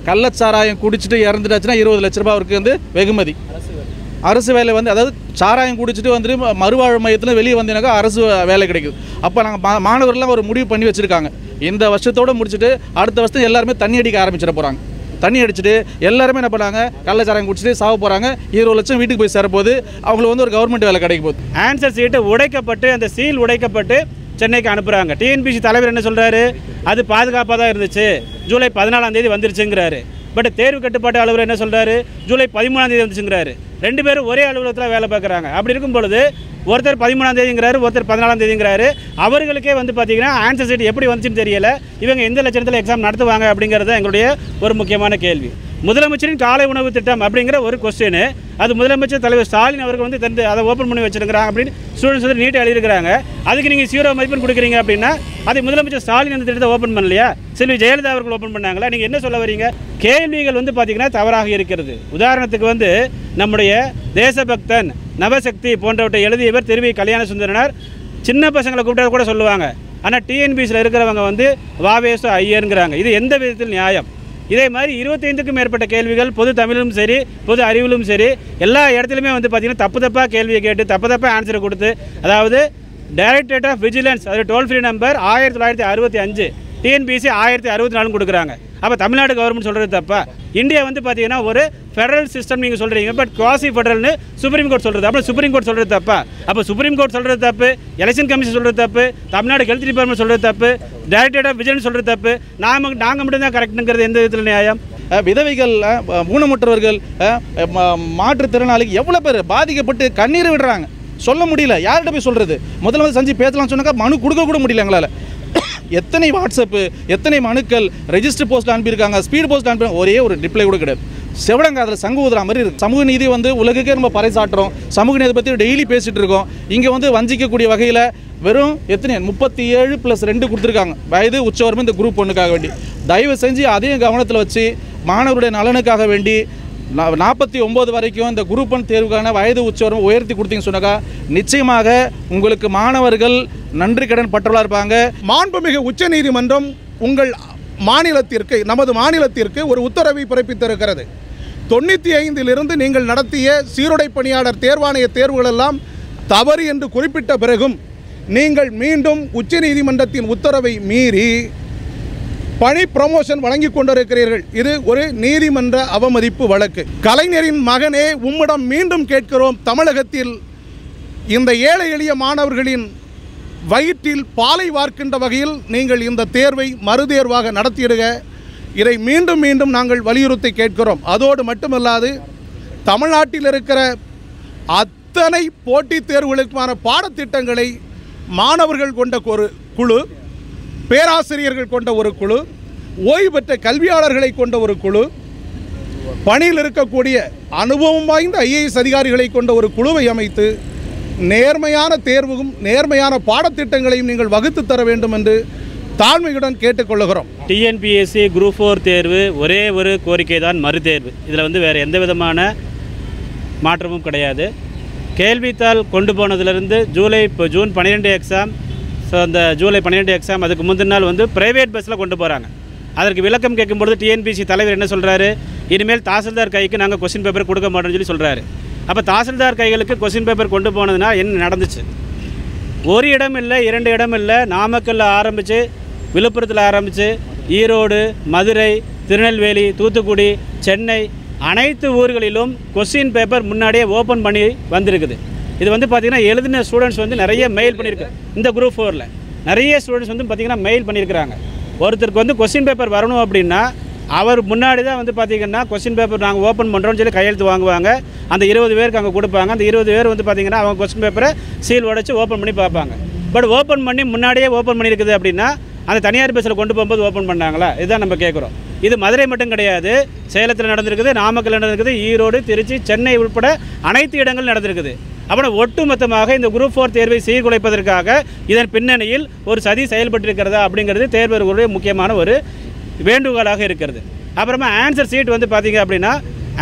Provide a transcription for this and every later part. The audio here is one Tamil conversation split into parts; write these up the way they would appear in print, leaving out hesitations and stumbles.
கள்ளச்சாராயம் குடிச்சிட்டு இறந்துட்டாச்சுன்னா 20 லட்ச ரூபாய் அவருக்கு வந்து வெகுமதி. அரசு வேலை வந்து அதாவது சாராயம் குடிச்சிட்டு வந்துட்டு மறுவாழ்வு மையத்தில் வெளியே வந்தீங்கன்னாக்கா அரசு வேலை கிடைக்குது. அப்போ நாங்கள் மாணவர்கள்லாம் ஒரு முடிவு பண்ணி வச்சுருக்காங்க, இந்த வருஷத்தோடு முடிச்சுட்டு அடுத்த வருஷம் எல்லாருமே தண்ணி அடிக்க ஆரம்பிச்சிட போகிறாங்க. தண்ணி அடிச்சுட்டு எல்லாருமே என்ன பண்ணாங்க, கள்ளச்சாராயம் குடிச்சிட்டு சாக போகிறாங்க. 20 லட்சம் வீட்டுக்கு போய் சேரப்போது, அவங்களுக்கு வந்து ஒரு கவர்மெண்ட் வேலை கிடைக்க போகுது. ஆன்சர் சீட்டு உடைக்கப்பட்டு அந்த சீல் உடைக்கப்பட்டு சென்னைக்கு அனுப்புகிறாங்க. டிஎன்பிசி தலைவர் என்ன சொல்கிறாரு, அது பாதுகாப்பாக தான் இருந்துச்சு, ஜூலை 14ஆம் தேதி வந்துருச்சுங்கிறாரு. பட் தேர்வு கட்டுப்பாட்டு அலுவலர் என்ன சொல்கிறாரு, ஜூலை 13ஆம் தேதி வந்துச்சுங்கிறாரு. 2 பேரும் ஒரே அலுவலகத்தில் வேலை பார்க்குறாங்க. அப்படி இருக்கும் பொழுது ஒருத்தர் 13ஆம் தேதிங்கிறாரு, ஒருத்தர் 14ஆம் தேதிங்கிறாரு. அவர்களுக்கே வந்து பார்த்தீங்கன்னா ஆன்சர் சீட் எப்படி வந்துச்சுன்னு தெரியல. இவங்க எந்த லட்சத்தில் எக்ஸாம் நடத்துவாங்க அப்படிங்கிறது எங்களுடைய ஒரு முக்கியமான கேள்வி. முதலமைச்சரின் காலை உணவு திட்டம் அப்படிங்கிற ஒரு கொஸ்டின், அது முதலமைச்சர் தலைவர் ஸ்டாலின் அவர்கள் வந்து தந்து அதை ஓப்பன் பண்ணி வச்சுருக்கிறாங்க அப்படின்னு ஸ்டூடெண்ட்ஸ் வந்து நீட்டாக எழுதியிருக்கிறாங்க. அதுக்கு நீங்கள் 0 மதிப்பெண் கொடுக்குறீங்க அப்படின்னா அதை முதலமைச்சர் ஸ்டாலின் அந்த திட்டத்தை ஓப்பன் பண்ணலையா, செல்வி ஜெயலலிதா அவர்கள் ஓப்பன் பண்ணாங்களா? நீங்கள் என்ன சொல்ல வரீங்க? கேள்விகள் வந்து பார்த்தீங்கன்னா தவறாக இருக்கிறது. உதாரணத்துக்கு வந்து நம்முடைய தேசபக்தன், நவசக்தி போன்றவற்றை எழுதியவர் திருவி கல்யாண சுந்தரனார். சின்ன பசங்களை கூப்பிட்டா கூட சொல்லுவாங்க. ஆனால் டிஎன்பிசியில் இருக்கிறவங்க வந்து வாவேசு ஐயருங்கிறாங்க. இது எந்த விதத்தில் நியாயம்? இதே மாதிரி 25க்கும் மேற்பட்ட கேள்விகள் பொது தமிழும் சரி பொது அறிவிலும் சரி எல்லா இடத்துலையுமே வந்து பார்த்திங்கன்னா தப்பாக கேள்வியை கேட்டு தப்பாக ஆன்சரை கொடுத்து, அதாவது டைரக்டரேட் ஆஃப் விஜிலன்ஸ் அது டோல் ஃப்ரீ நம்பர் 1965 டிஎன்பிசி 1064 கொடுக்குறாங்க. அப்போ தமிழ்நாடு கவர்மெண்ட் சொல்கிறது தப்பா? இந்தியா வந்து பார்த்தீங்கன்னா ஒரு ஃபெடரல் சிஸ்டம் நீங்கள் சொல்கிறீங்க, பட் குவாசி ஃபெடரல்னு சுப்ரீம் கோர்ட் சொல்கிறது. அப்புறம் சுப்ரீம் கோர்ட் சொல்கிறது தப்பா? அப்போ சுப்ரீம் கோர்ட் சொல்கிறது தப்பு, எலெக்ஷன் கமிஷன் சொல்கிறது தப்பு, தமிழ்நாடு ஹெல்த் டிபார்ட்மெண்ட் சொல்கிறது தப்பு, டைரக்டரேட் ஆஃப் விஜிலன்ஸ் சொல்கிறது தப்பு, நாங்கள் மட்டும்தான் கரெக்டுங்கிறது எந்த விதத்தில் நியாயம்? விதவைகள், ஊனமுற்றவர்கள், மாற்றுத்திறனாளிகள் எவ்வளோ பேர் பாதிக்கப்பட்டு கண்ணீர் விடுறாங்க, சொல்ல முடியல. யார்கிட்ட போய் சொல்கிறது? முதல்ல வந்து செஞ்சு பேசலாம்னு சொன்னாக்கா மனு கொடுக்க கூட முடியல எங்களால். எத்தனை வாட்ஸ்அப்பு, எத்தனை மனுக்கள் ரெஜிஸ்டர் போஸ்ட் அனுப்பியிருக்காங்க, ஸ்பீட் போஸ்ட் அனுப்பி ஒரே ஒரு ரிப்ளை கூட கிடையாது. செவடங்க அதில் சங்கு ஊதுற மாதிரி இருக்குது. சமூக நீதி வந்து உலகுக்கே நம்ம பறைசாட்டுறோம், சமூக நீதி பற்றி டெய்லி பேசிகிட்டு இருக்கோம். இங்கே வந்து வஞ்சிக்கக்கூடிய வகையில் வெறும் 37+2 கொடுத்துருக்காங்க வயது உச்சவரம்பு இந்த குரூப் 1க்காக வேண்டி. தயவு செஞ்சு அதையும் கவனத்தில் வச்சு மாணவருடைய நலனுக்காக வேண்டி 49 வரைக்கும் இந்த குரூப் 1 தேர்வுக்கான வயது உச்சவரம்பு உயர்த்தி கொடுத்தீங்கன்னு சொன்னாக்கா நிச்சயமாக உங்களுக்கு மாணவர்கள் நன்றி கடன் பற்றவர்களாக இருப்பாங்க. மாண்புமிகு உச்சநீதிமன்றம் உங்கள் மாநிலத்திற்கு, நமது மாநிலத்திற்கு ஒரு உத்தரவை பிறப்பித்திருக்கிறது. 95 நீங்கள் நடத்திய சீருடை பணியாளர் தேர்வாணைய தேர்வுகளெல்லாம் தவறு என்று குறிப்பிட்ட பிறகும் நீங்கள் மீண்டும் உச்சநீதிமன்றத்தின் உத்தரவை மீறி பணி ப்ரமோஷன் வழங்கி கொண்டிருக்கிறீர்கள். இது ஒரு நீதிமன்ற அவமதிப்பு வழக்கு. கலைஞரின் மகனே, உம்மிடம் மீண்டும் கேட்கிறோம், தமிழகத்தில் இந்த ஏழை எளிய மாணவர்களின் வயிற்றில் பாலை வார்க்கின்ற வகையில் நீங்கள் இந்த தேர்வை மறுதேர்வாக நடத்திடுக. இதை மீண்டும் மீண்டும் நாங்கள் வலியுறுத்தி கேட்கிறோம். அதோடு மட்டுமல்லாது தமிழ்நாட்டில் இருக்கிற அத்தனை போட்டித் தேர்வுகளுக்கான பாடத்திட்டங்களை மாணவர்கள் கொண்ட ஒரு குழு, பேராசிரியர்கள் கொண்ட ஒரு குழு, ஓய்வு பெற்ற கல்வியாளர்களை கொண்ட ஒரு குழு, பணியில் இருக்கக்கூடிய அனுபவம் வாய்ந்த ஐஏஎஸ் அதிகாரிகளை கொண்ட ஒரு குழுவை அமைத்து நேர்மையான தேர்வும் நேர்மையான பாடத்திட்டங்களையும் நீங்கள் வகுத்து தர வேண்டும் என்று தாழ்மையுடன் கேட்டுக்கொள்கிறோம். டிஎன்பிஎஸ்சி குரூப் 4 தேர்வு ஒரே ஒரு கோரிக்கை தான், மறுதேர்வு. இதில் வந்து வேறு எந்த விதமான மாற்றமும் கிடையாது. கேள்வித்தாள் கொண்டு போனதுலேருந்து ஜூன் 12 எக்ஸாம், ஸோ அந்த ஜூலை 12 எக்ஸாம் அதுக்கு முந்தின நாள் வந்து ப்ரைவேட் பஸ்ஸில் கொண்டு போகிறாங்க. அதற்கு விளக்கம் கேட்கும்பொழுது டிஎன்பிசி தலைவர் என்ன சொல்கிறாரு, இனிமேல் தாசில்தார் கைக்கு நாங்கள் கொஸ்டின் பேப்பர் கொடுக்க மாட்டோம்னு சொல்கிறாரு. அப்போ தாசில்தார் கைகளுக்கு கொஸ்டின் பேப்பர் கொண்டு போனதுன்னா என்ன நடந்துச்சு? ஒரு இடம் இல்லை, 2 இடம் இல்லை, நாமக்கல்லில் ஆரம்பித்து விழுப்புரத்தில் ஆரம்பித்து ஈரோடு, மதுரை, திருநெல்வேலி, தூத்துக்குடி, சென்னை அனைத்து ஊர்களிலும் கொஸ்டின் பேப்பர் முன்னாடியே ஓப்பன் பண்ணி வந்திருக்குது. இது வந்து பார்த்திங்கன்னா எழுதின ஸ்டூடெண்ட்ஸ் வந்து நிறைய மெயில் பண்ணியிருக்கு. இந்த குரூப் 4ல் நிறைய ஸ்டூடெண்ட்ஸ் வந்து பார்த்திங்கன்னா மெயில் பண்ணியிருக்கிறாங்க. ஒருத்தருக்கு வந்து கொஸ்டின் பேப்பர் வரணும் அப்படின்னா அவர் முன்னாடி தான் வந்து பார்த்திங்கன்னா கொஸ்டின் பேப்பர் நாங்கள் ஓப்பன் பண்ணுறோன்னு சொல்லி கையெழுத்து வாங்குவாங்க. அந்த 20 பேருக்கு அங்கே கொடுப்பாங்க. அந்த 20 பேர் வந்து பார்த்திங்கன்னா அவங்க கொஸ்டின் பேப்பரை சீல் உடைச்சு ஓப்பன் பண்ணி பார்ப்பாங்க. பட் ஓப்பன் பண்ணி முன்னாடியே ஓப்பன் பண்ணியிருக்குது அப்படின்னா அந்த தனியார் பஸ்ஸில் கொண்டு போகும்போது ஓப்பன் பண்ணாங்களா? இதுதான் நம்ம கேட்குறோம். இது மதுரை மட்டும் கிடையாது, சேலத்தில் நடந்திருக்குது, நாமக்கல் நடந்திருக்குது, ஈரோடு, திருச்சி, சென்னை உட்பட அனைத்து இடங்களும் நடந்திருக்குது. அப்புறம் ஒட்டுமொத்தமாக இந்த குரூப் 4 தேர்வை சீர்குலைப்பதற்காக இதன் பின்னணியில் ஒரு சதி செயல்பட்டிருக்கிறதா அப்படிங்கிறது தேர்வர்களுடைய முக்கியமான ஒரு வேண்டுகோளாக இருக்கிறது. அப்புறமா ஆன்சர் சீட் வந்து பார்த்திங்க அப்படின்னா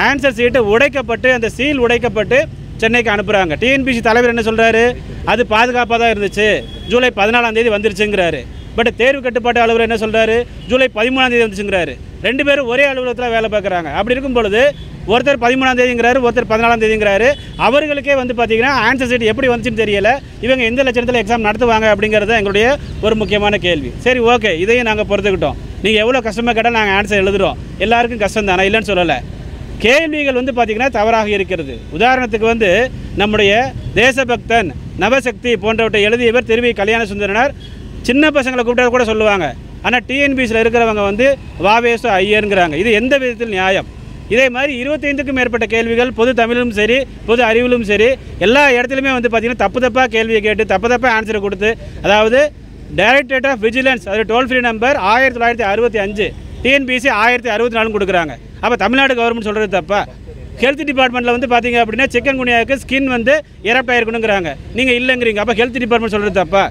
ஆன்சர் சீட்டு உடைக்கப்பட்டு அந்த சீல் உடைக்கப்பட்டு சென்னைக்கு அனுப்புகிறாங்க. டிஎன்பிசி தலைவர் என்ன சொல்கிறாரு, அது பாதுகாப்பாக தான் இருந்துச்சு, ஜூலை 14ஆம் தேதி வந்துருச்சுங்கிறாரு. பட் தேர்வு கட்டுப்பாட்டு அலுவலர் என்ன சொல்கிறாரு, ஜூலை 13ஆம் தேதி வந்துச்சுங்கிறாரு. 2 பேரும் ஒரே அலுவலகத்தில் வேலை பார்க்குறாங்க. அப்படி இருக்கும் பொழுது ஒருத்தர் 13ஆம் தேதிங்கிறாரு, ஒருத்தர் 14ஆம் தேதிங்கிறாரு. அவர்களுக்கே வந்து பார்த்தீங்கன்னா ஆன்சர் சீட் எப்படி வந்துச்சுன்னு தெரியல. இவங்க எந்த லட்சணத்தில் எக்ஸாம் நடத்துவாங்க அப்படிங்கிறது எங்களுடைய ஒரு முக்கியமான கேள்வி. சரி, ஓகே, இதையும் நாங்கள் பொறுத்துக்கிட்டோம். நீங்கள் எவ்வளோ கஷ்டமாக கேட்டால் நாங்கள் ஆன்சர் எழுதுகிறோம். எல்லாருக்கும் கஷ்டம் தானே, இல்லைன்னு சொல்லலை. கேள்விகள் வந்து பார்த்திங்கன்னா தவறாக இருக்கிறது. உதாரணத்துக்கு வந்து நம்முடைய தேசபக்தன், நவசக்தி போன்றவற்றை எழுதியவர் திருவி கல்யாண சுந்தரனார். சின்ன பசங்களை கூப்பிட்டா கூட சொல்லுவாங்க. ஆனால் டிஎன்பிசியில் இருக்கிறவங்க வந்து வாவேசு ஐயருங்கிறாங்க. இது எந்த விதத்தில் நியாயம்? இதே மாதிரி 25க்கும் மேற்பட்ட கேள்விகள் பொது தமிழிலும் சரி, பொது அறிவிலும் சரி, எல்லா இடத்துலையுமே வந்து பார்த்திங்கன்னா தப்பாக கேள்வியை கேட்டு தப்பாக ஆன்சரை கொடுத்து, அதாவது டைரக்டரேட் ஆஃப் விஜிலன்ஸ், அது டோல் ஃப்ரீ நம்பர் 1965, டிஎன்பிசி 1064 கொடுக்குறாங்க. அப்போ தமிழ்நாடு கவர்மெண்ட் சொல்கிறது தப்பா? ஹெல்த் டிபார்ட்மெண்ட்டில் வந்து பார்த்தீங்க அப்படின்னா சிக்கன் குனியாவுக்கு ஸ்கின் வந்து எரப்ட் ஆயிருக்கணுங்கிறாங்க, நீங்கள் இல்லைங்கிறீங்க. அப்போ ஹெல்த் டிபார்ட்மெண்ட் சொல்கிறது தப்பா?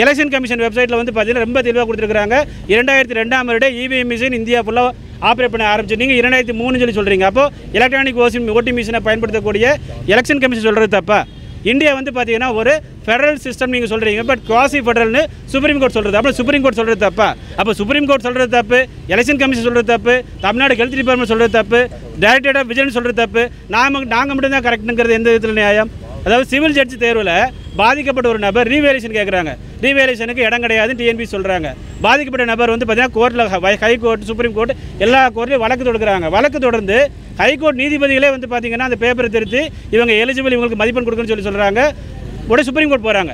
எலெக்ஷன் கமிஷன் வெப்சைட்டில் வந்து பார்த்தீங்கன்னா ரொம்ப தெளிவாக கொடுத்துருக்காங்க. 2002ஆம் வருடம் இவிஎம் மிஷின் இந்தியா ஃபுல்லாக ஆப்ரேட் பண்ண ஆரம்பிச்சு, நீங்கள் 2003 சொல்லி சொல்கிறீங்க. அப்போ எலக்ட்ரானிக் ஓட்டிங் மிஷினை பயன்படுத்தக்கூடிய எலெக்ஷன் கமிஷன் சொல்கிறது தப்பா? இந்தியா வந்து பார்த்தீங்கன்னா ஒரு ஃபெடரல் சிஸ்டம் நீங்கள் சொல்கிறீங்க, பட் குவாசி ஃபெடரல்னு சுப்ரீம் கோர்ட் சொல்கிறது. அப்போ சுப்ரீம் கோர்ட் சொல்கிறது தப்பா? அப்போ சுப்ரீம் கோர்ட் சொல்கிறது தப்பு, எலெக்ஷன் கமிஷன் சொல்கிறது தப்பு, தமிழ்நாடு ஹெல்த் டிபார்ட்மெண்ட் சொல்கிறது தப்பு, டைரக்டரேட் ஆஃப் விஜிலன்ஸ் சொல்கிறது தப்பு. நாங்கள் மட்டும்தான் கரெக்டுங்கிறது எந்த விதத்தில் நியாயம்? அதாவது சிவில் ஜட்ஜ் தேர்வில் பாதிக்கப்பட்ட ஒரு நபர் ரீவேலேஷன் கேட்குறாங்க. ரீவேலேஷனுக்கு இடம் கிடையாது டிஎன்பிசி சொல்கிறாங்க. பாதிக்கப்பட்ட நபர் வந்து பார்த்தீங்கன்னா கோர்ட்டில் ஹைகோர்ட், சுப்ரீம் கோர்ட் எல்லா கோர்ட்லையும் வழக்கு தொடுக்கிறாங்க. வழக்கு தொடர்ந்து ஹைகோர்ட் நீதிபதிகளே வந்து பார்த்தீங்கன்னா அந்த பேப்பரை திருத்தி இவங்க எலிஜிபிள், இவங்களுக்கு மதிப்பெண் கொடுக்குன்னு சொல்கிறாங்க. உடனே சுப்ரீம் கோர்ட் போகிறாங்க.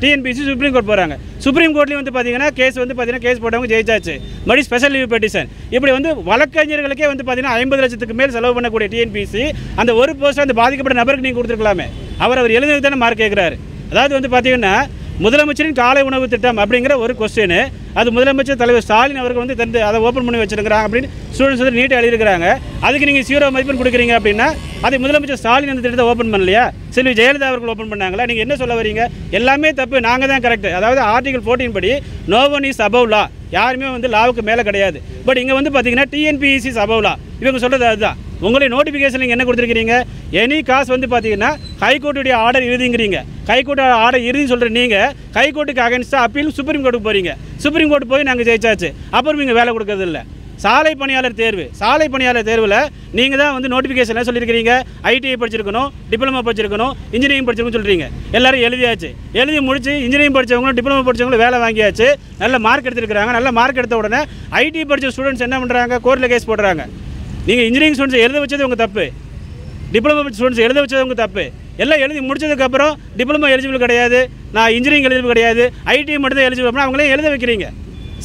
டிஎன்பிசி சுப்ரீம் கோர்ட் போகிறாங்க. சுப்ரீம் கோர்ட்லேயும் வந்து பார்த்தீங்கன்னா கேஸ் போட்டவங்க ஜெயிச்சாச்சு. மறுபடியும் ஸ்பெஷல் லீவ் பெட்டிஷன். இப்படி வந்து வழக்கறிஞர்களுக்கே வந்து பார்த்தீங்கன்னா 50 லட்சத்துக்கு மேல் செலவு பண்ணக்கூடிய டிஎன்பிசி அந்த ஒரு போஸ்ட் அந்த பாதிக்கப்பட்ட நபருக்கு நீங்கள் கொடுத்துருக்கலாமே. அவர் எழுதுனது தானே மார்க் கேட்குறாரு. அதாவது வந்து பார்த்தீங்கன்னா முதலமைச்சரின் காலை உணவு திட்டம் அப்படிங்கிற ஒரு கொஸ்டின், அது முதலமைச்சர் தலைவர் ஸ்டாலின் அவர்கள் வந்து தந்து அதை ஓப்பன் பண்ணி வச்சிருக்கிறாங்க அப்படின்னு ஸ்டூடெண்ட்ஸ் வந்து நீட்டாக எழுதியிருக்கிறாங்க. அதுக்கு நீங்கள் 0 மதிப்பெண் கொடுக்குறீங்க அப்படின்னா அது முதலமைச்சர் ஸ்டாலின் அந்த திட்டத்தை ஓப்பன் பண்ணலையா? செல்வி ஜெயலலிதா அவர்கள் ஓப்பன் பண்ணாங்களா? நீங்கள் என்ன சொல்ல வரீங்க? எல்லாமே தப்பு, நாங்கள் தான் கரெக்ட். அதாவது ஆர்டிகல் 14 படி நோ ஒன் இஸ் அபவ் லா, யாருமே வந்து லாவுக்கு மேலே கிடையாது. பட் இங்கே வந்து பார்த்தீங்கன்னா டிஎன்பிசி இஸ் அபவ் லா, இவங்க சொல்கிறது அதுதான். உங்களுடைய நோட்டிஃபிகேஷன் நீங்கள் என்ன கொடுத்துருக்கீங்க? எனி காசு வந்து பார்த்தீங்கன்னா ஹைகோர்ட்டுடைய ஆர்டர் இறுதிங்கிறீங்க. ஹைகோர்ட் ஆர்டர் இறுதின்னு சொல்கிற நீங்கள் ஹைகோர்ட்டுக்கு அகேன்ஸ்டாக அப்பீல் சுப்ரீம் கோர்ட்டுக்கு போகிறீங்க. சுப்ரீம் கோர்ட்டு போய் நாங்கள் ஜெயிச்சாச்சு, அப்புறம் நீங்கள் வேலை கொடுக்கறது இல்லை. சாலை பணியாளர் தேர்வில் நீங்கள் தான் வந்து நோட்டிஃபிகேஷன் சொல்லியிருக்கிறீங்க. ஐடிஐ படிச்சிருக்கணும், டிப்ளமோ படிச்சிருக்கணும், இன்ஜினியரிங் படிச்சிருக்கணும் சொல்கிறீங்க. எல்லாரும் எழுதி முடிச்சு இன்ஜினியரிங் படித்தவங்களும் டிப்ளமோ படித்தவங்களும் வேலை வாங்கியாச்சு, நல்ல மார்க் எடுத்துருக்காங்க. நல்ல மார்க் எடுத்த உடனே ஐடி படித்த ஸ்டூடெண்ட்ஸ் என்ன பண்ணுறாங்க? கோர்ட்டில் கேஸ் போடுறாங்க. நீங்கள் இன்ஜினியரிங் ஸ்டூடெண்ட்ஸ் எழுத வச்சது உங்கள் தப்பு, டிப்ளமோ ஸ்டூடெண்ட்ஸ் எழுத வச்சது உங்கள் தப்பு. எல்லாம் எழுதி முடிச்சதுக்கப்புறம் டிப்ளமோ எலிஜிபிள் கிடையாது, நான் இன்ஜினியரிங் எலிஜிபிள் கிடையாது, ஐடி மட்டும் தான் எலிஜிபிள் அப்படின்னா அவங்களே எழுத வைக்கிறீங்க.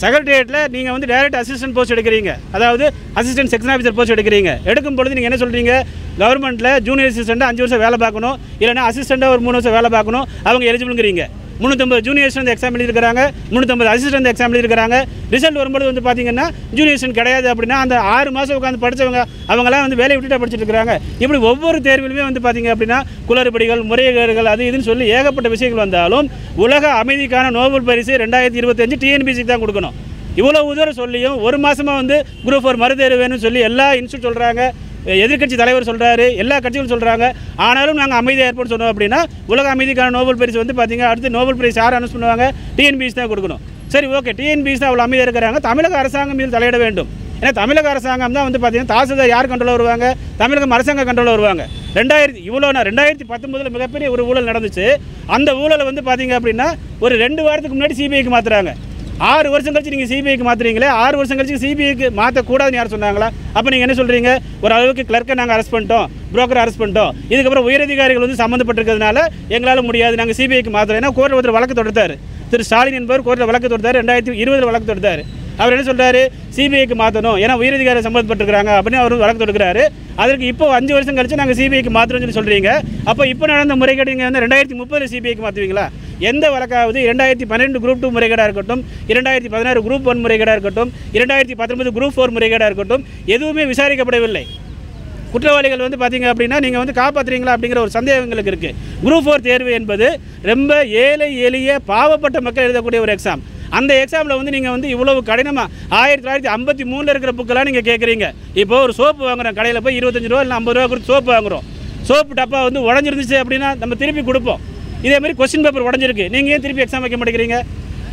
செக்ரட்டரியேட்டில் நீங்கள் வந்து டைரக்ட் அசிஸ்டன்ட் போஸ்ட் எடுக்கிறீங்க, அதாவது அசிஸ்டன்ட் செக்ஷன் ஆஃபீஸர் போஸ்ட் எடுக்கிறீங்க. எடுக்கும் பொழுது நீங்கள் என்ன சொல்கிறீங்க? கவர்மெண்ட்டில் ஜூனியர் அசிஸ்டண்ட்டாக 5 வருஷம் வேலை பார்க்கணும், இல்லைனா அசிஸ்டண்ட்டாக ஒரு 3 வருஷம் வேலை பார்க்கணும், அவங்க எலிஜிபிள்ங்கிறீங்க. 350 ஜூனியர்ஸ் வந்து எக்ஸாம் எழுதியிருக்கிறாங்க, 350 அசிஸ்டன்ட் எக்ஸாம் எழுதியிருக்கிறாங்க. ரிசல்ட் வரும்போது வந்து பார்த்தீங்கன்னா ஜூனியர்ஸ் கிடையாது அப்படின்னா அந்த 6 மாதம் உட்காந்து படித்தவங்க அவங்களாம் வந்து வேலையை விட்டுட்டு படிச்சுட்டு இருக்கிறாங்க. இப்படி ஒவ்வொரு தேர்விலுமே வந்து பார்த்தீங்க அப்படின்னா குளறுபடிகள், முறைகேடுகள், அது இதுன்னு சொல்லி ஏகப்பட்ட விஷயங்கள் வந்தாலும் உலக அமைதிக்கான நோபல் பரிசு 2025 டிஎன்பிசிக்கு தான் கொடுக்கணும். இவ்வளோ தூரம் சொல்லியும் ஒரு மாதமாக வந்து குரூப் 4 மறுதேர்வு வேணும்னு சொல்லி எல்லா இன்ஸ்டியூட் சொல்கிறாங்க, எதிர்க்கட்சி தலைவர் சொல்கிறாரு, எல்லா கட்சிகளும் சொல்கிறாங்க. ஆனாலும் நாங்கள் அமைதியாக ஏற்பட்டு சொன்னோம் அப்படின்னா உலக அமைதிக்கான நோபல் பரிசு வந்து பார்த்தீங்க அடுத்து நோபல் பரிசு யார் அனௌன்ஸ் பண்ணுவாங்க? டிஎன்பிசி தான் கொடுக்கணும். சரி, ஓகே, டிஎன்பிசி தான் அவ்வளோ அமைதியாக இருக்கிறாங்க, தமிழக அரசாங்கம் மீது தலையிட வேண்டும். ஏன்னா தமிழக அரசாங்கம் தான் வந்து பார்த்தீங்கன்னா தாசில்தார் யார் கண்ட்ரோலில் வருவாங்க? தமிழகம் அரசாங்க கண்ட்ரோலில் வருவாங்க. 2019 மிகப்பெரிய ஒரு ஊழல் நடந்துச்சு. அந்த ஊழலை வந்து பார்த்தீங்க அப்படின்னா ஒரு 2 வாரத்துக்கு முன்னாடி சிபிஐக்கு மாற்றுறாங்க. 6 வருஷம் கழிச்சு நீங்கள் சிபிஐக்கு மாற்றுறீங்களே, 6 வருஷம் கழிச்சு சிபிஐக்கு மாற்றக்கூடாதுன்னு யார் சொன்னாங்களா? அப்போ நீங்கள் என்ன சொல்கிறீங்க? ஒரு அளவுக்கு கிளர்க்கை நாங்கள் அரெஸ்ட் பண்ணிட்டோம், புரோக்கரை அரெஸ்ட் பண்ணிட்டோம், இதுக்கப்புறம் உயரதிகாரிகள் வந்து சம்மந்தப்பட்டிருக்கிறதுனால எங்களால் முடியாது, நாங்கள் சிபிஐக்கு மாற்றுறோம். ஏன்னா கோர்ட்டில் ஒருத்தர் வழக்கு தொடுத்தார், திரு ஸ்டாலின் என்பவர் கோர்ட்டில் வழக்கு தொடுத்தார், 2020 வழக்கு தொடுத்தார். அவர் என்ன சொல்கிறாரு? சிபிஐக்கு மாற்றணும், ஏன்னா உயரதிகாரி சம்மந்தப்பட்டிருக்கிறாங்க அப்படின்னு அவர் வழக்கு தொடுக்கிறாரு. அதற்கு இப்போ 5 வருஷம் கழிச்சு நாங்கள் சிபிஐக்கு மாற்றுறோம்னு சொல்லி சொல்கிறீங்க. அப்போ இப்போ நடந்த முறைகேடு நீங்கள் வந்து 2030 சிபிஐக்கு மாற்றுவீங்களா? எந்த வழக்காவது 2012 குரூப் 2 முறைகேடாக இருக்கட்டும், 2016 குரூப் 1 முறைகேடாக இருக்கட்டும், 2019 குரூப் 4 முறைகேடாக இருக்கட்டும், எதுவுமே விசாரிக்கப்படவில்லை. குற்றவாளிகள் வந்து பார்த்தீங்க அப்படின்னா நீங்கள் வந்து காப்பாற்றுறீங்களா அப்படிங்கிற ஒரு சந்தேகம் எங்களுக்கு இருக்குது. குரூப் 4 தேர்வு என்பது ரொம்ப ஏழை எளிய பாவப்பட்ட மக்கள் எழுதக்கூடிய ஒரு எக்ஸாம். அந்த எக்ஸாமில் வந்து நீங்கள் வந்து இவ்வளவு கடினமாக 1953 இருக்கிற புக்கெல்லாம் நீங்கள் கேட்குறீங்க. இப்போது ஒரு சோப்பு வாங்குகிறோம் கடையில் போய் 25 ரூபா இல்லை 50 ரூபா கொடுத்து சோப்பு வாங்குகிறோம். சோப்பு டப்பா வந்து உடஞ்சிருந்துச்சு அப்படின்னா நம்ம திருப்பி கொடுப்போம். இதேமாதிரி கொஸ்டின் பேப்பர் உடஞ்சிருக்கு, நீங்கள் ஏன் திருப்பி எக்ஸாம் வைக்க மாட்டேங்கிறீங்க?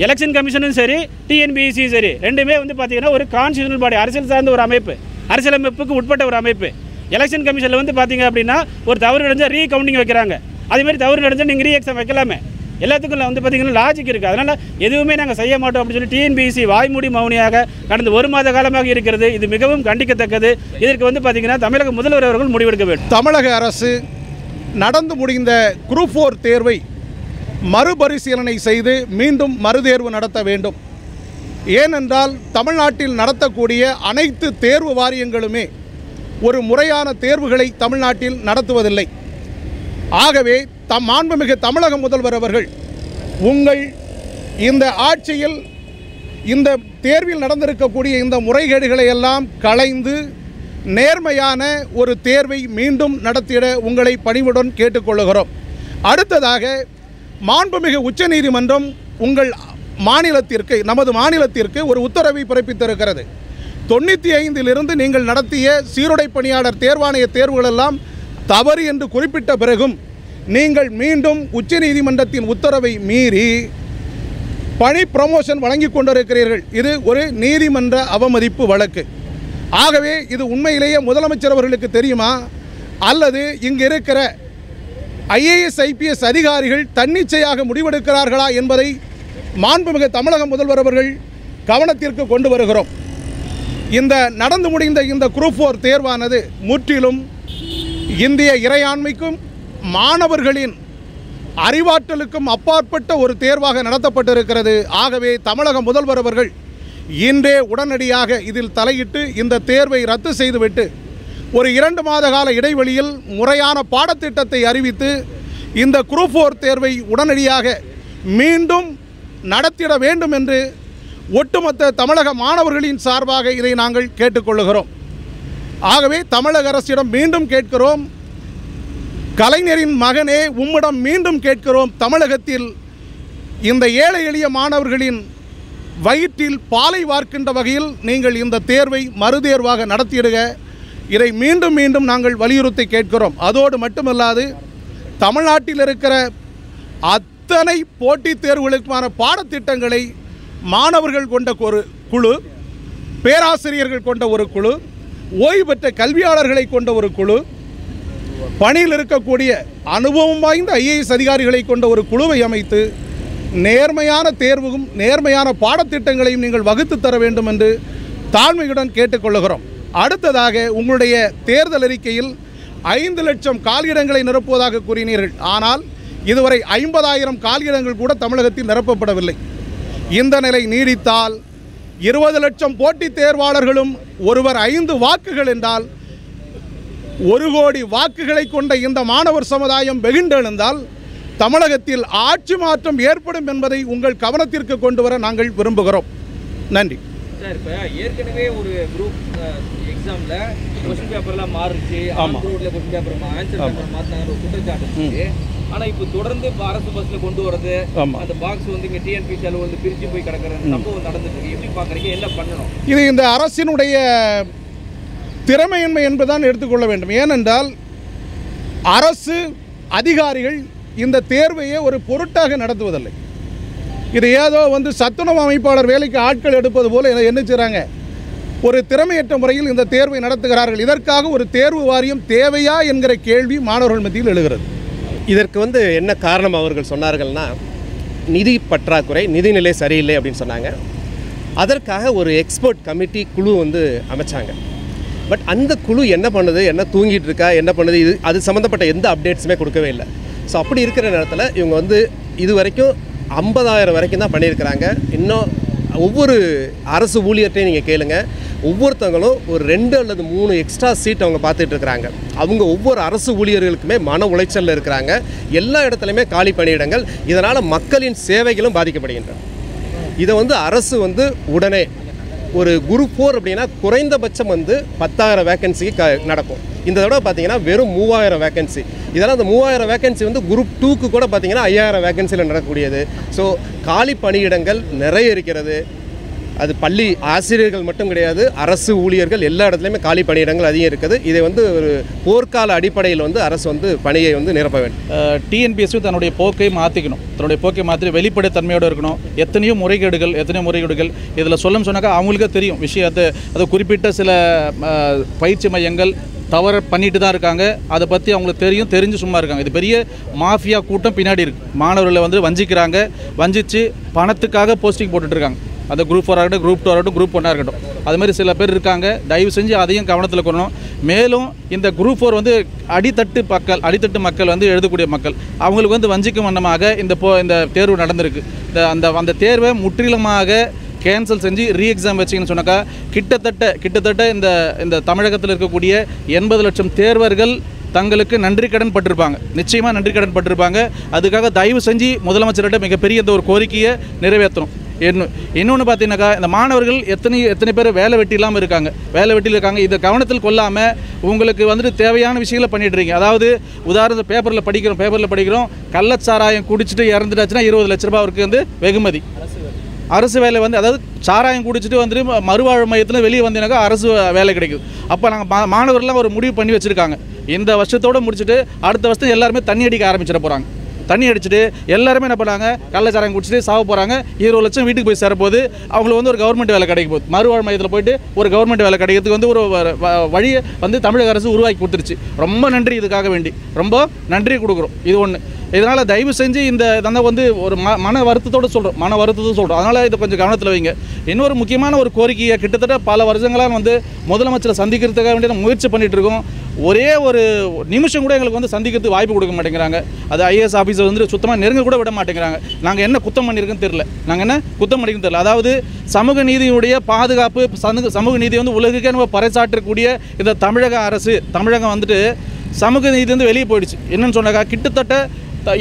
எலெக்ஷன் கமிஷனும் சரி டிஎன்பிஎஸ்சியும் சரி ரெண்டுமே வந்து பார்த்தீங்கன்னா ஒரு கான்ஸ்டியூஷனல் பாடி, அரசியல் சார்ந்த ஒரு அமைப்பு, அரசியலமைப்புக்கு உட்பட்ட ஒரு அமைப்பு. எலெக்ஷன் கமிஷனில் வந்து பார்த்தீங்க அப்படின்னா ஒரு தவறு நடந்தால் ரீகவுண்டிங் வைக்கிறாங்க, அதேமாதிரி தவறு நடந்தால் நீங்கள் ரீஎக்ஸாம் வைக்கலாமே. எல்லாத்துக்கும் வந்து பார்த்தீங்கன்னா லாஜிக் இருக்குது. அதனால் எதுவுமே நாங்கள் செய்ய மாட்டோம் அப்படின்னு சொல்லி டிஎன்பிஎஸ்சி வாய்மூடி மௌனியாக கடந்த 1 மாத காலமாக இருக்கிறது. இது மிகவும் கண்டிக்கத்தக்கது. இதற்கு வந்து பார்த்தீங்கன்னா தமிழக முதல்வர் அவர்கள் முடிவெடுக்க வேண்டும். தமிழக அரசு நடந்து முடிந்த குரூப் 4 தேர்வை மறுபரிசீலனை செய்து மீண்டும் மறுதேர்வு நடத்த வேண்டும். ஏனென்றால் தமிழ்நாட்டில் நடத்தக்கூடிய அனைத்து தேர்வு வாரியங்களுமே ஒரு முறையான தேர்வுகளை தமிழ்நாட்டில் நடத்துவதில்லை. ஆகவே மாண்புமிகு தமிழக முதல்வர் அவர்கள் உங்கள் இந்த ஆட்சியில் இந்த தேர்வில் நடந்திருக்கக்கூடிய இந்த முறைகேடுகளை எல்லாம் களைந்து நேர்மையான ஒரு தேர்வை மீண்டும் நடத்திட உங்களை பணிவுடன் கேட்டுக்கொள்கிறோம். அடுத்ததாக மாண்புமிகு உச்சநீதிமன்றம் உங்கள் மாநிலத்திற்கு, நமது மாநிலத்திற்கு ஒரு உத்தரவை பிறப்பித்திருக்கிறது. 95 நீங்கள் நடத்திய சீருடை பணியாளர் தேர்வாணைய தேர்வுகளெல்லாம் தவறு என்று குறிப்பிட்ட பிறகும் நீங்கள் மீண்டும் உச்சநீதிமன்றத்தின் உத்தரவை மீறி பணி ப்ரமோஷன் வழங்கி கொண்டிருக்கிறீர்கள். இது ஒரு நீதிமன்ற அவமதிப்பு வழக்கு. ஆகவே இது உண்மையிலேயே முதலமைச்சர் அவர்களுக்கு தெரியுமா, அல்லது இங்கு இருக்கிற ஐஏஎஸ் ஐபிஎஸ் அதிகாரிகள் தன்னிச்சையாக முடிவெடுக்கிறார்களா என்பதை மாண்புமிகு தமிழக முதல்வர் அவர்கள் கவனத்திற்கு கொண்டு வருகிறோம். இந்த நடந்து முடிந்த இந்த குரூப் 4 தேர்வானது முற்றிலும் இந்திய இறையாண்மைக்கும் மாணவர்களின் அறிவாற்றலுக்கும் அப்பாற்பட்ட ஒரு தேர்வாக நடத்தப்பட்டிருக்கிறது. ஆகவே தமிழக முதல்வர் அவர்கள் இன்றே உடனடியாக இதில் தலையிட்டு இந்த தேர்வை ரத்து செய்துவிட்டு ஒரு 2 மாத கால இடைவெளியில் முறையான பாடத்திட்டத்தை அறிவித்து இந்த குரூப் 4 தேர்வை உடனடியாக மீண்டும் நடத்திட வேண்டும் என்று ஒட்டுமொத்த தமிழக மாணவர்களின் சார்பாக இதை நாங்கள் கேட்டுக்கொள்கிறோம். ஆகவே தமிழக அரசிடம் மீண்டும் கேட்கிறோம், கலைஞரின் மகனே உம்மிடம் மீண்டும் கேட்கிறோம், தமிழகத்தில் இந்த ஏழை எளிய மாணவர்களின் வயிற்றில் பாலை வார்க்கின்ற வகையில் நீங்கள் இந்த தேர்வை மறுதேர்வாக நடத்திடுக. இதை மீண்டும் மீண்டும் நாங்கள் வலியுறுத்தி கேட்கிறோம். அதோடு மட்டுமல்லாது தமிழ்நாட்டில் இருக்கிற அத்தனை போட்டித் தேர்வுகளுக்கான பாடத்திட்டங்களை மாணவர்கள் கொண்ட ஒரு குழு, பேராசிரியர்கள் கொண்ட ஒரு குழு, ஓய்வு பெற்ற கல்வியாளர்களை கொண்ட ஒரு குழு, பணியில் இருக்கக்கூடிய அனுபவம் வாய்ந்த ஐஏஎஸ் அதிகாரிகளை கொண்ட ஒரு குழுவை அமைத்து நேர்மையான தேர்வும் நேர்மையான பாடத்திட்டங்களையும் நீங்கள் வகுத்து தர வேண்டும் என்று தாழ்மையுடன் கேட்டுக்கொள்கிறோம். அடுத்ததாக உங்களுடைய தேர்தல் அறிக்கையில் 5 லட்சம் காலியிடங்களை நிரப்புவதாக கூறினீர்கள். ஆனால் இதுவரை 50,000 காலியிடங்கள் கூட தமிழகத்தில் நிரப்பப்படவில்லை. இந்த நிலை நீடித்தால் 20 லட்சம் போட்டித் தேர்வாளர்களும் ஒருவர் 5 வாக்குகள் என்றால் 1 கோடி வாக்குகளை கொண்ட இந்த மாணவர் சமுதாயம் வெகுண்டெழுந்தால் தமிழகத்தில் ஆட்சி மாற்றம் ஏற்படும் என்பதை உங்கள் கவனத்திற்கு கொண்டு வர நாங்கள் விரும்புகிறோம். நன்றி. சார், இப்போ ஏற்கனவே ஒரு குரூப் எக்ஸாமில் கொஸ்டின் பேப்பர்லாம் மாறுச்சு, ரோட்டில் கொஸ்டின் பேப்பர் ஆன்சர் பேப்பர் மாற்றினாங்க ஒரு குற்றச்சாட்டு இருந்துச்சு. ஆனால் இப்போ தொடர்ந்து இப்போ அரசு பஸ்ஸில் கொண்டு வரது, அந்த பாக்ஸ் வந்து இங்கே டிஎன்பிசியில் வந்து பிரித்து போய் கிடக்கிற சம்பவம் நடந்துட்டு இருக்கு. எப்படி பார்க்குறீங்க, என்ன பண்ணணும்? இது இந்த அரசினுடைய திறமையின்மை என்பதுதான் எடுத்துக்கொள்ள வேண்டும். ஏனென்றால் அரசு அதிகாரிகள் இந்த தேர்வையே ஒரு பொருட்டாக நடத்துவதில்லை. இது ஏதோ வந்து சத்துணவு அமைப்பாளர் வேலைக்கு ஆட்கள் எடுப்பது போல என்ன செய்கிறாங்க, ஒரு திறமையற்ற முறையில் இந்த தேர்வை நடத்துகிறார்கள். இதற்காக ஒரு தேர்வு வாரியம் தேவையா என்கிற கேள்வி மாணவர்கள் மத்தியில் எழுகிறது. இதற்கு வந்து என்ன காரணம் அவர்கள் சொன்னார்கள்னா, நிதி பற்றாக்குறை, நிதிநிலை சரியில்லை அப்படின்னு சொன்னாங்க. அதற்காக ஒரு எக்ஸ்பர்ட் கமிட்டி குழு வந்து அமைச்சாங்க. பட் அந்த குழு என்ன பண்ணுது, என்ன தூங்கிட்டு இருக்கா, என்ன பண்ணுது, அது சம்மந்தப்பட்ட எந்த அப்டேட்ஸுமே கொடுக்கவே இல்லை. ஸோ அப்படி இருக்கிற நேரத்தில் இவங்க வந்து இது வரைக்கும் 50,000 வரைக்கும் தான் பண்ணியிருக்கிறாங்க. இன்னும் ஒவ்வொரு அரசு ஊழியர்கிட்டையும் நீங்கள் கேளுங்க, ஒவ்வொருத்தவங்களும் ஒரு 2 அல்லது 3 எக்ஸ்ட்ரா சீட் அவங்க பார்த்துட்டு இருக்கிறாங்க. அவங்க ஒவ்வொரு அரசு ஊழியர்களுக்குமே மன உளைச்சலில் இருக்கிறாங்க. எல்லா இடத்துலையுமே காலி பணியிடங்கள், இதனால் மக்களின் சேவைகளும் பாதிக்கப்படுகின்றன. இதை வந்து அரசு வந்து உடனே ஒரு குரூப் 4 அப்படின்னா குறைந்தபட்சம் வந்து 10,000 வேக்கன்சிக்கு நடக்கும். இந்த தடவை பார்த்தீங்கன்னா வெறும் 3,000 வேக்கன்சி. இதெல்லாம் அந்த 3,000 வேக்கன்சி வந்து குரூப் 2க்கு கூட பார்த்தீங்கன்னா 5,000 வேக்கன்சியில் நடக்கக்கூடியது. ஸோ காலி பணியிடங்கள் நிறைய இருக்கிறது. அது பள்ளி ஆசிரியர்கள் மட்டும் கிடையாது, அரசு ஊழியர்கள் எல்லா இடத்துலையுமே காலி பணியிடங்கள் அதிகம் இருக்குது. இதை வந்து ஒரு போர்க்கால அடிப்படையில் வந்து அரசு வந்து பணியை வந்து நிரப்ப வேண்டும். டிஎன்பிஎஸ்சி தன்னுடைய போக்கை மாற்றிக்கணும், தன்னுடைய போக்கை மாற்றி வெளிப்படைத்தன்மையோடு இருக்கணும். எத்தனையோ முறைகேடுகள் இதில் சொல்லணும்னு சொன்னாக்கா அவங்களுக்கே தெரியும் விஷயத்தை. அது குறிப்பிட்ட சில பயிற்சி மையங்கள் தவறு பண்ணிட்டு தான் இருக்காங்க, அதை பற்றி அவங்களுக்கு தெரிஞ்சு சும்மா இருக்காங்க. இது பெரிய மாஃபியா கூட்டம் பின்னாடி இருக்குது. மாணவர்களை வந்து வஞ்சிச்சு பணத்துக்காக போஸ்டிங் போட்டுட்ருக்காங்க. அது குரூப் 4 ஆகட்டும், குரூப் 2 ஆகட்டும், குரூப் 1 இருக்கட்டும். அது மாதிரி சில பேர் இருக்காங்க. தயவு செஞ்சு அதையும் கவனத்தில் கொள்ளணும். மேலும் இந்த குரூப் 4 வந்து அடித்தட்டு மக்கள் வந்து எழுதக்கூடிய மக்கள், அவங்களுக்கு வந்து வஞ்சிக்கும் வண்ணமாக இந்த தேர்வு நடந்திருக்கு. அந்த தேர்வை முற்றிலுமாக கேன்சல் செஞ்சு ரீஎக்ஸாம் வச்சிங்கன்னு சொன்னாக்கா கிட்டத்தட்ட இந்த தமிழகத்தில் இருக்கக்கூடிய 80 லட்சம் தேர்வர்கள் தங்களுக்கு நன்றி கடன் பட்டிருப்பாங்க. நிச்சயமாக நன்றி கடன் பட்டிருப்பாங்க. அதுக்காக தயவு செஞ்சு முதலமைச்சர்கிட்ட மிகப்பெரிய இந்த ஒரு கோரிக்கையை நிறைவேற்றணும். இன்னொன்று பார்த்தீங்கன்னாக்கா, இந்த மாணவர்கள் எத்தனை பேர் வேலை வெட்டி இல்லாமல் இருக்காங்க. இதை கவனத்தில் கொள்ளாமல் உங்களுக்கு வந்துட்டு தேவையான விஷயங்களை பண்ணிடுறீங்க. அதாவது உதாரணத்துக்கு பேப்பரில் படிக்கிறோம் கள்ளச்சாராயம் குடிச்சிட்டு இறந்துட்டாச்சுன்னா 20 லட்ச ரூபாய் அவருக்கு வந்து வெகுமதி. அரசு வேலை வந்து, அதாவது சாராயம் குடிச்சிட்டு வந்துட்டு மறுவாழ்வு மையத்தில் வெளியே வந்தீங்கன்னாக்கா அரசு வேலை கிடைக்குது. அப்போ நாங்கள் மாணவர்கள்லாம் ஒரு முடிவு பண்ணி வச்சுருக்காங்க. இந்த வருஷத்தோடு முடிச்சுட்டு அடுத்த வருஷம் எல்லாருமே தண்ணி அடிக்க ஆரம்பிச்சிட போகிறாங்க. தண்ணி அடிச்சுட்டு எல்லாருமே என்ன பண்ணாங்க, கள்ளச்சாராயம் குடிச்சிட்டு சாக போகிறாங்க. 20 லட்சம் வீட்டுக்கு போய் சேரப்போது. அவங்களுக்கு வந்து ஒரு கவர்மெண்ட் வேலை கிடைக்க போகுது. மறுவாழ்வு மையத்தில் போயிட்டு ஒரு கவர்மெண்ட் வேலை கிடைக்கிறதுக்கு வந்து ஒரு வழியை வந்து தமிழக அரசு உருவாக்கி கொடுத்துருச்சு. ரொம்ப நன்றி, இதுக்காக வேண்டி ரொம்ப நன்றி கொடுக்குறோம். இது ஒன்று. இதனால் தயவு செஞ்சு இந்த வந்து ஒரு மன வருத்தத்தோடு சொல்கிறோம். அதனால் இதை கொஞ்சம் கவனத்தில் வைங்க. இன்னொரு முக்கியமான ஒரு கோரிக்கையை கிட்டத்தட்ட பல வருஷங்களாக வந்து முதலமைச்சரை சந்திக்கிறதுக்காக வேண்டிய முயற்சி பண்ணிகிட்டு இருக்கோம். ஒரே ஒரு நிமிஷம் கூட எங்களுக்கு வந்து சந்திக்கிறதுக்கு வாய்ப்பு கொடுக்க மாட்டேங்கிறாங்க. அது ஐஏஎஸ் ஆஃபீஸர் வந்து சுத்தமாக நெருங்க கூட விட மாட்டேங்கிறாங்க. நாங்கள் என்ன குத்தம் பண்ணியிருக்குன்னு தெரியல. அதாவது சமூக நீதியுடைய பாதுகாப்பு, சமூக நீதி வந்து உலகுக்கே நம்ம பறைசாற்றக்கூடிய இந்த தமிழகம் வந்துட்டு சமூக நீதி வந்து வெளியே போயிடுச்சு. என்னன்னு சொன்னாக்கா, கிட்டத்தட்ட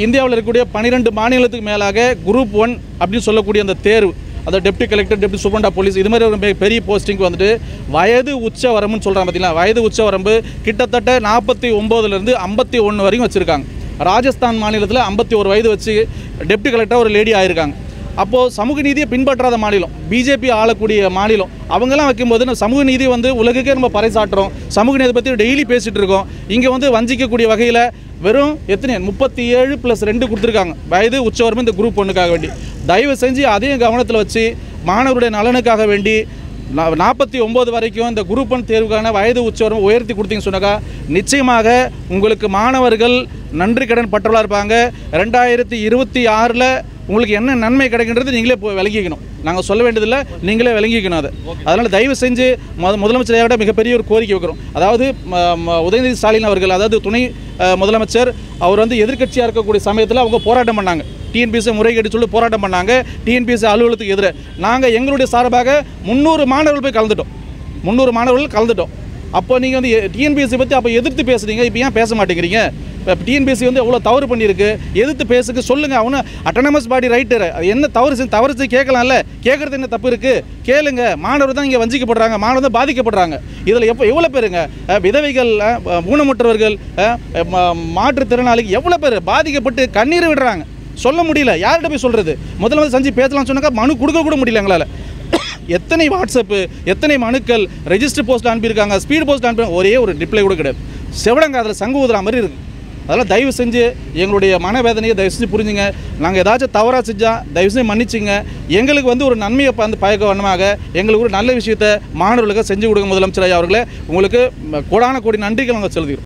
இந்தியாவில் இருக்கக்கூடிய 12 மாநிலத்துக்கு மேலாக குரூப் 1 அப்படின்னு சொல்லக்கூடிய அந்த தேர்வு, அதாவது deputy collector, deputy superintendent of police, இது மாதிரி ஒரு பெரிய போஸ்டிங் வந்துட்டு வயது உச்ச வரம்புன்னு சொல்கிறாங்க. பார்த்தீங்களா, வயது உச்ச வரம்பு கிட்டத்தட்ட 49லேருந்து 51 வரைக்கும் வச்சுருக்காங்க. ராஜஸ்தான் மாநிலத்தில் 51 வயது வச்சு டெப்டி கலெக்டராக ஒரு லேடி ஆகியிருக்காங்க. அப்போது சமூக நீதியை பின்பற்றாத மாநிலம், பிஜேபி ஆளக்கூடிய மாநிலம், அவங்கெல்லாம் வைக்கும்போது நம்ம சமூக நீதி வந்து உலகுக்கே நம்ம பறைசாட்டுறோம். சமூக நீதி பற்றி டெய்லி பேசிகிட்டு இருக்கோம். இங்கே வந்து வஞ்சிக்கக்கூடிய வகையில் வெறும் 37+2 கொடுத்துருக்காங்க வயது உச்சவரம்பு இந்த குரூப் 1க்காக வேண்டி. தயவு செஞ்சு அதையும் கவனத்தில் வச்சு மாணவருடைய நலனுக்காக வேண்டி 49 வரைக்கும் இந்த குரூப் 1 தேர்வுக்கான வயது உச்சவரம்பு உயர்த்தி கொடுத்தீங்கன்னு சொன்னாக்கா நிச்சயமாக உங்களுக்கு மாணவர்கள் நன்றி கடன் பற்றவர்களாக இருப்பாங்க. 2026 உங்களுக்கு என்ன நன்மை கிடைக்கின்றது நீங்களே விளங்கிக்கணும். நாங்கள் சொல்ல வேண்டியதில்லை, நீங்களே விளங்கிக்கணும் அதை. அதனால் தயவு செஞ்சு முதலமைச்சரையோட மிகப்பெரிய ஒரு கோரிக்கை வைக்கிறோம். அதாவது உதயநிதி ஸ்டாலின் அவர்கள், அதாவது துணை முதலமைச்சர், அவர் வந்து எதிர்க்கட்சியாக இருக்கக்கூடிய சமயத்தில் அவங்க போராட்டம் பண்ணாங்க. டிஎன்பிஎஸ்சி முறைகேடு சொல்லி போராட்டம் பண்ணாங்க. டிஎன்பிஎஸ்சி அலுவலகத்துக்கு எதிராக நாங்கள் எங்களுடைய சார்பாக 300 மாணவர்கள் போய் கலந்துட்டோம். அப்போ நீங்கள் வந்து டிஎன்பிஎஸ்சி பற்றி அப்போ எதிர்த்து பேசுகிறீங்க, இப்போ ஏன் பேச மாட்டேங்கிறீங்க? இப்போ டிஎன்பிஎஸ்சி வந்து எவ்வளோ தவறு பண்ணியிருக்கு, எதிர்த்து பேசுக்கு சொல்லுங்கள். அவனு அட்டானமஸ் பாடி ரைட்டர், அது என்ன தவறு செஞ்சு கேட்கலாம்ல, கேட்குறது என்ன தப்பு இருக்குது? கேளுங்க. மாணவர் தான் இங்கே வஞ்சிக்கப்படுறாங்க, மாணவர் தான் பாதிக்கப்படுறாங்க. இதில் எவ்வளோ பேருங்க விதவைகள், ஊனமுற்றவர்கள், மாற்றுத்திறனாளிகள் எவ்வளோ பேர் பாதிக்கப்பட்டு கண்ணீர் விடுறாங்க. சொல்ல முடியல, யார்கிட்ட போய் சொல்கிறது? முதல்ல சஞ்சி பேசலாம்னு சொன்னாக்கா மனு கொடுக்க கூட முடியல எங்களால். எத்தனை வாட்ஸ்அப்பு, எத்தனை மனுக்கள், ரெஜிஸ்டர் போஸ்ட்டில் அனுப்பியிருக்காங்க, ஸ்பீட் போஸ்ட்டில் அனுப்பி ஒரே ஒரு ரிப்ளை கூட கிடையாது. செவடங்க அதில் சங்கு ஊதுற மாதிரி இருக்குது. அதெல்லாம் தயவு செஞ்சு எங்களுடைய மனவேதனையை தயவு செஞ்சு புரிஞ்சுங்க. நாங்கள் ஏதாச்சும் தவறாக செஞ்சால் தயவு செஞ்சு மன்னிச்சுங்க. எங்களுக்கு வந்து ஒரு நன்மையை வந்து பயக்க வண்ணமாக எங்களுக்கு ஒரு நல்ல விஷயத்தை மாணவர்களுக்கு செஞ்சு கொடுங்க முதலமைச்சர் ஐயா அவர்களே. உங்களுக்கு கோடான கோடி நன்றிகள் நாங்கள் செலுத்துகிறோம்.